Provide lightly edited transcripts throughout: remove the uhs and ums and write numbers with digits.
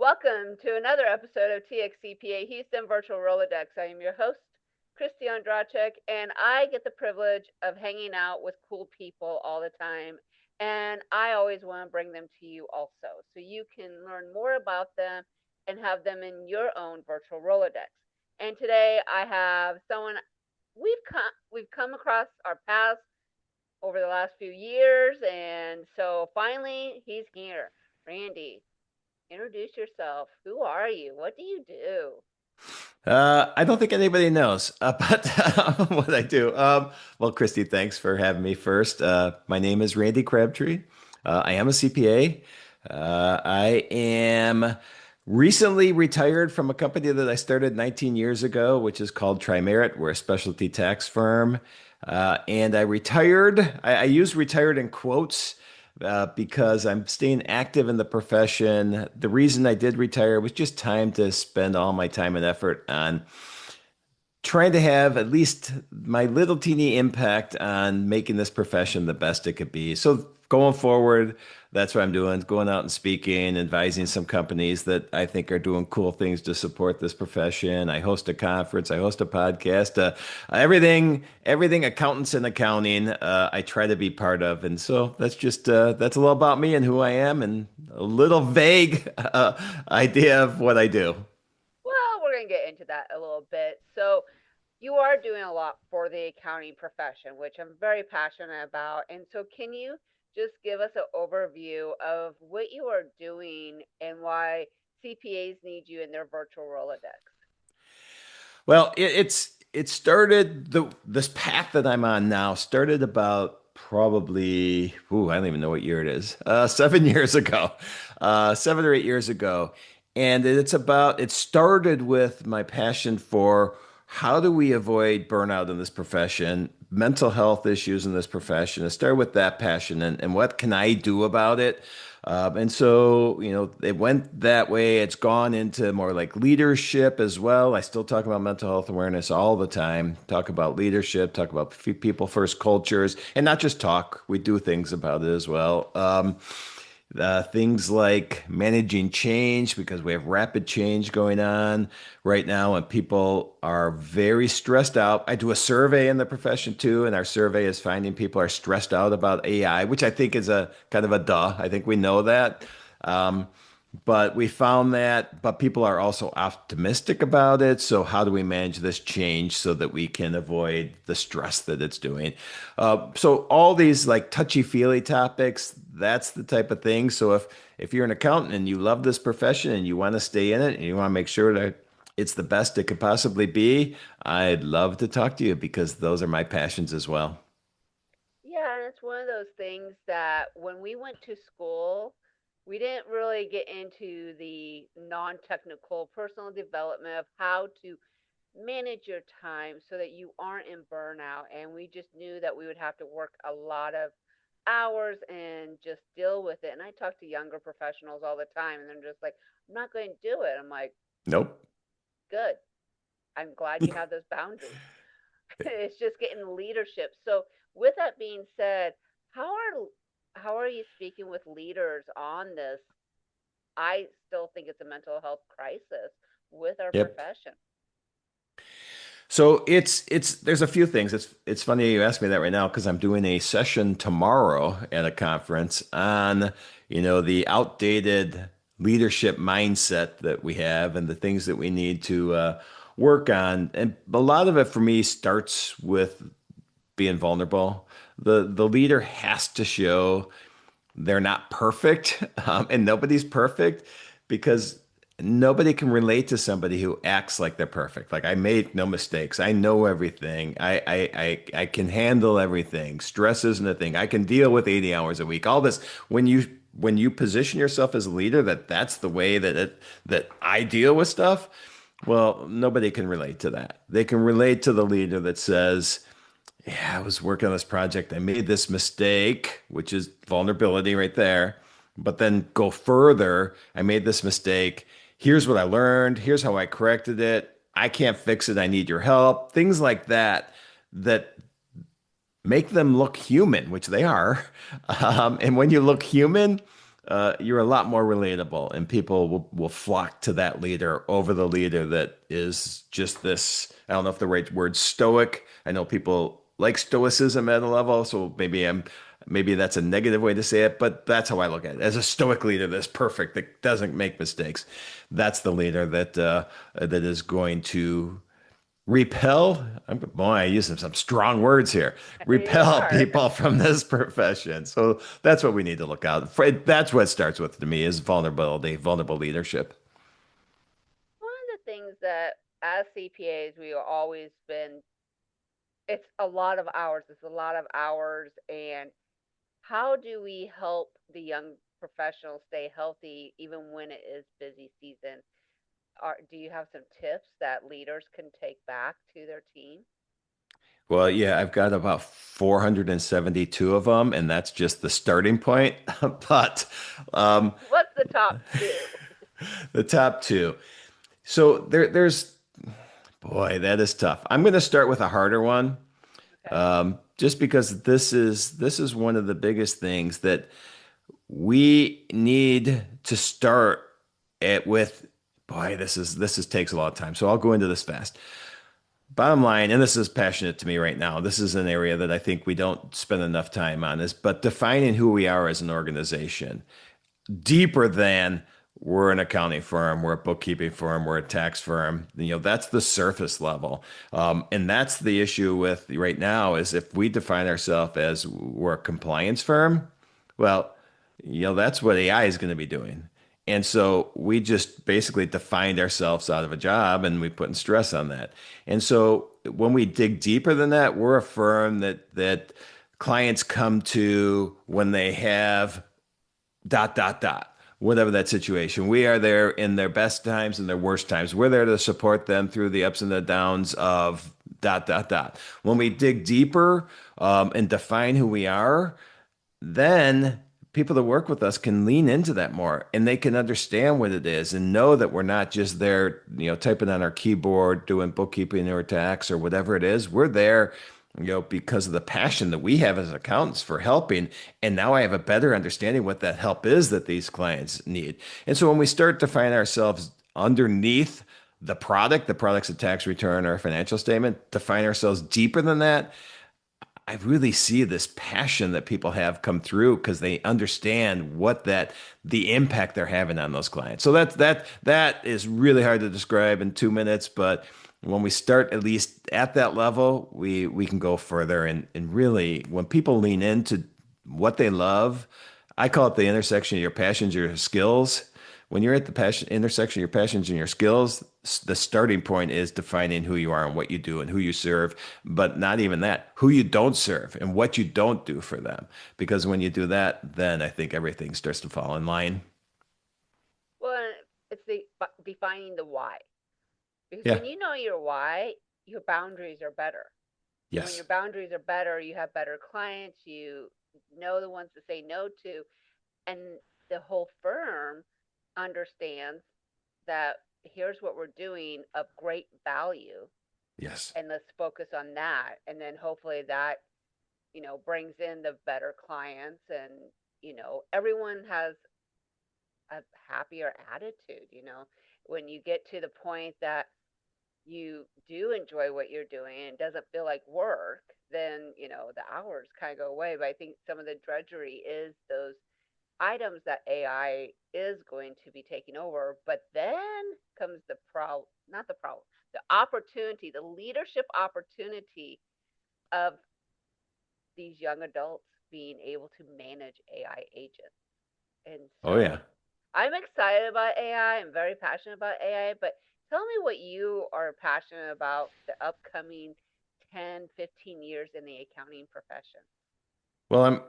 Welcome to another episode of TXCPA Houston Virtual Rolodex. I am your host, Kristie Ondracek, and I get the privilege of hanging out with cool people all the time. And I always want to bring them to you also, so you can learn more about them and have them in your own virtual Rolodex. And today I have someone we've come across our paths over the last few years, and so finally he's here. Randy, introduce yourself. Who are you? What do you do? I don't think anybody knows but what I do. Well, Kristie, thanks for having me first. My name is Randy Crabtree. I am a CPA. I am recently retired from a company that I started 19 years ago, which is called Trimerit. We're a specialty tax firm. And I retired. I use retired in quotes because I'm staying active in the profession. The reason I did retire was just time to spend all my time and effort on trying to have at least my little teeny impact on making this profession the best it could be. So going forward, that's what I'm doing, going out and speaking, advising some companies that I think are doing cool things to support this profession. I host a conference, I host a podcast, everything accountants and accounting, I try to be part of. And so that's a little about me and who I am and a little vague idea of what I do. Well, we're going to get into that a little bit. So, you are doing a lot for the accounting profession, which I'm very passionate about. And so, can you just give us an overview of what you are doing and why CPAs need you in their virtual Rolodex? Well, it started this path that I'm on now started about probably I don't even know what year it is. 7 years ago, 7 or 8 years ago, and it started with my passion for how do we avoid burnout in this profession, mental health issues in this profession. It started with that passion and what can I do about it. And so, it went that way. It's gone into more like leadership as well. I still talk about mental health awareness all the time, talk about leadership, talk about people first cultures, and not just talk. We do things about it as well. Things like managing change because we have rapid change going on right now and people are very stressed out. I do a survey in the profession too, and our survey is finding people are stressed out about AI, which I think is a kind of a duh. I think we know that. Um, but we found that, but people are also optimistic about it. So how do we manage this change so that we can avoid the stress that it's doing? So all these like touchy-feely topics, that's the type of thing. So if you're an accountant and you love this profession and you want to stay in it and you want to make sure that it's the best it could possibly be, I'd love to talk to you because those are my passions as well. Yeah, and it's one of those things that when we went to school, we didn't really get into the non technical personal development of how to manage your time so that you aren't in burnout. And we just knew that we would have to work a lot of hours and just deal with it. And I talk to younger professionals all the time, and they're just like, I'm not going to do it. I'm like, Nope. good. I'm glad you have those boundaries. It's just getting leadership. So, with that being said, how are how are you speaking with leaders on this? I still think it's a mental health crisis with our Yep. profession. So it's there's a few things. It's funny you asked me that right now because I'm doing a session tomorrow at a conference on, the outdated leadership mindset that we have and the things that we need to work on. And a lot of it for me starts with being vulnerable. The leader has to show they're not perfect, and nobody's perfect because nobody can relate to somebody who acts like they're perfect. Like I made no mistakes. I know everything. I can handle everything. Stress isn't a thing. I can deal with 80 hours a week. All this when you position yourself as a leader that's the way that I deal with stuff. Well, nobody can relate to that. They can relate to the leader that says, yeah, I was working on this project. I made this mistake, which is vulnerability right there. But then go further. I made this mistake. Here's what I learned. Here's how I corrected it. I can't fix it. I need your help. Things like that that make them look human, which they are. And when you look human, you're a lot more relatable, and people will flock to that leader over the leader that is just this. I don't know if the right word stoic. I know people like stoicism at a level, so maybe that's a negative way to say it, but that's how I look at it. As a stoic leader that's perfect, that doesn't make mistakes. That's the leader that is going to repel. Boy, I use some strong words here. You Repel are. people from this profession. So that's what we need to look out for. That's what it starts with to me is vulnerability, vulnerable leadership. One of the things that as CPAs we have always been, it's a lot of hours. It's a lot of hours. And how do we help the young professionals stay healthy even when it is busy season? Do you have some tips that leaders can take back to their team? Well, yeah, I've got about 472 of them, and that's just the starting point. But What's the top two? the top two. So there's, boy, that is tough. I'm going to start with a harder one, Okay. just because this is one of the biggest things that we need to start it with. Boy, this is takes a lot of time. So I'll go into this fast. Bottom line, and this is passionate to me right now. This is an area that I think we don't spend enough time on is but defining who we are as an organization deeper than we're an accounting firm, we're a bookkeeping firm, we're a tax firm. That's the surface level. And that's the issue with right now is if we define ourselves as we're a compliance firm, well, that's what AI is going to be doing. And so we just basically defined ourselves out of a job and we put in stress on that. And so when we dig deeper than that, we're a firm that clients come to when they have dot dot dot whatever that situation. We are there in their best times and their worst times. We're there to support them through the ups and the downs of dot dot dot. When we dig deeper and define who we are, then people that work with us can lean into that more and they can understand what it is and know that we're not just there, typing on our keyboard, doing bookkeeping or tax or whatever it is. We're there, because of the passion that we have as accountants for helping. And now I have a better understanding what that help is that these clients need. And so when we start to find ourselves underneath the product's a tax return or a financial statement, define ourselves deeper than that, I really see this passion that people have come through because they understand the impact they're having on those clients. So that is really hard to describe in 2 minutes, but when we start at least at that level, we can go further and really when people lean into what they love, I call it the intersection of your passions, your skills. When you're at the passion intersection of your passions and your skills, the starting point is defining who you are and what you do and who you serve, but not even that, who you don't serve and what you don't do for them. Because when you do that, then I think everything starts to fall in line. Well, it's defining the why. Because Yeah. when you know your why, your boundaries are better. And when your Yes. boundaries are better, you have better clients, you know the ones to say no to, and the whole firm understands that here's what we're doing of great value, Yes. and let's focus on that. And then hopefully that, brings in the better clients, and, everyone has a happier attitude, when you get to the point that you do enjoy what you're doing and it doesn't feel like work, then, the hours kind of go away. But I think some of the drudgery is those items that AI is going to be taking over. But then comes the problem, not the problem, the opportunity, the leadership opportunity of these young adults being able to manage AI agents. And Oh so yeah. I'm excited about AI. I'm very passionate about AI, but tell me what you are passionate about the upcoming 10, 15 years in the accounting profession. Well,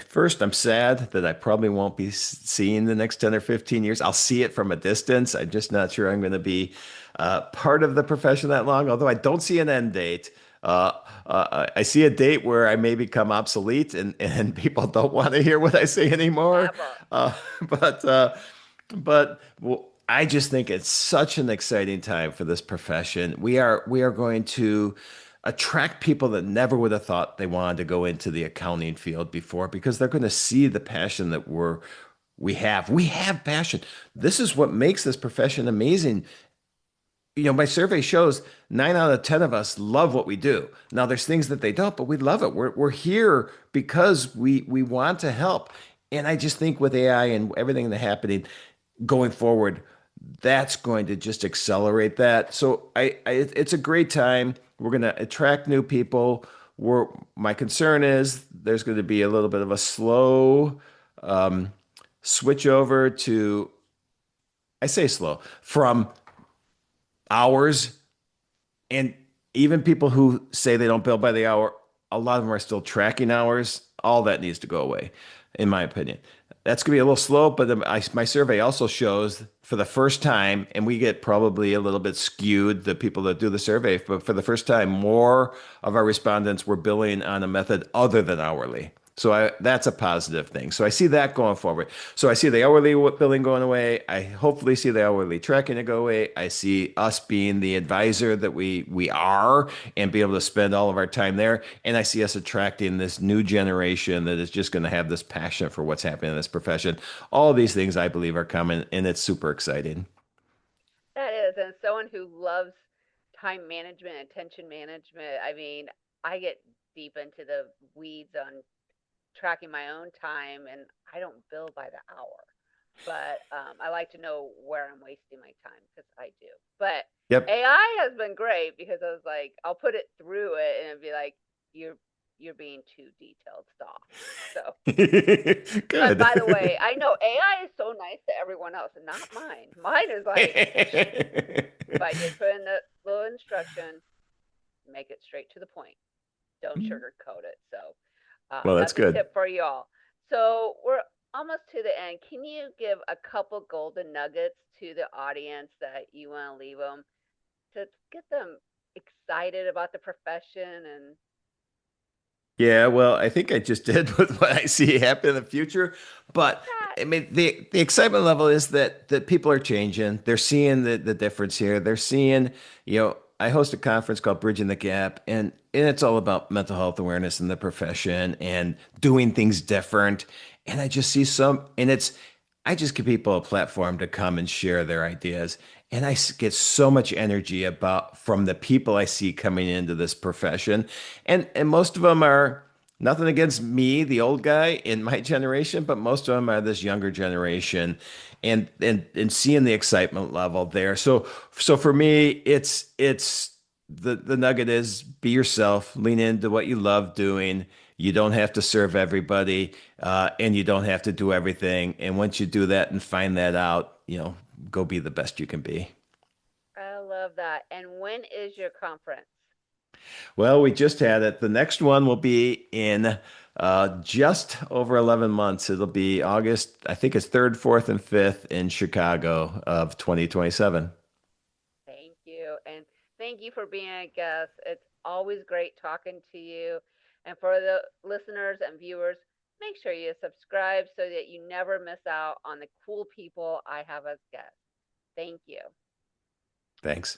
first I'm sad that I probably won't be seeing the next 10 or 15 years. I'll see it from a distance. I'm just not sure I'm going to be part of the profession that long, although I don't see an end date. Uh, I see a date where I may become obsolete and people don't want to hear what I say anymore. Never. Uh, but uh, but I just think it's such an exciting time for this profession. We are going to attract people that never would have thought they wanted to go into the accounting field before because they're going to see the passion that we have. We have passion. This is what makes this profession amazing. My survey shows 9 out of 10 of us love what we do. Now, there's things that they don't, but we love it. We're here because we want to help. And I just think with AI and everything that's happening going forward, that's going to just accelerate that. So it's a great time. We're going to attract new people. My concern is there's going to be a little bit of a slow um, switch over to, I say slow, from hours. And even people who say they don't bill by the hour, a lot of them are still tracking hours. All that needs to go away, in my opinion. That's going to be a little slow, but my survey also shows for the first time, and we get probably a little bit skewed, the people that do the survey, but for the first time, more of our respondents were billing on a method other than hourly. So that's a positive thing. So I see that going forward. So I see the hourly billing going away. I hopefully see the hourly tracking to go away. I see us being the advisor that we are and be able to spend all of our time there. And I see us attracting this new generation that is just going to have this passion for what's happening in this profession. All of these things I believe are coming, and it's super exciting. That is, and someone who loves time management, attention management. I mean, I get deep into the weeds on tracking my own time, and I don't bill by the hour. But I like to know where I'm wasting my time because I do. But Yep. AI has been great because I was like, I'll put it through it and it'd be like, you're being too detailed. Stop. So, but by the Good. way, I know AI is so nice to everyone else, and not mine. Mine is like, but I did put in the little instruction, make it straight to the point. Don't sugarcoat it. So Well, that's that's a good. tip for y'all. So we're almost to the end. Can you give a couple golden nuggets to the audience that you want to leave them to get them excited about the profession and Yeah, well, I think I just did with what I see happen in the future. But that? I mean, the excitement level is that people are changing. They're seeing the difference here. They're seeing, I host a conference called Bridging the Gap, and it's all about mental health awareness in the profession and doing things different. And I just see I just give people a platform to come and share their ideas. And get so much energy about from the people I see coming into this profession. And most of them are nothing against me, the old guy in my generation, but most of them are this younger generation and seeing the excitement level there. So for me, it's the nugget is be yourself, lean into what you love doing. You don't have to serve everybody, and you don't have to do everything. And once you do that and find that out, go be the best you can be. I love that. And when is your conference? Well, we just had it. The next one will be in just over 11 months. It'll be August, I think it's 3rd, 4th, and 5th in Chicago of 2027. Thank you. And thank you for being a guest. It's always great talking to you. And for the listeners and viewers, make sure you subscribe so that you never miss out on the cool people I have as guests. Thank you. Thanks.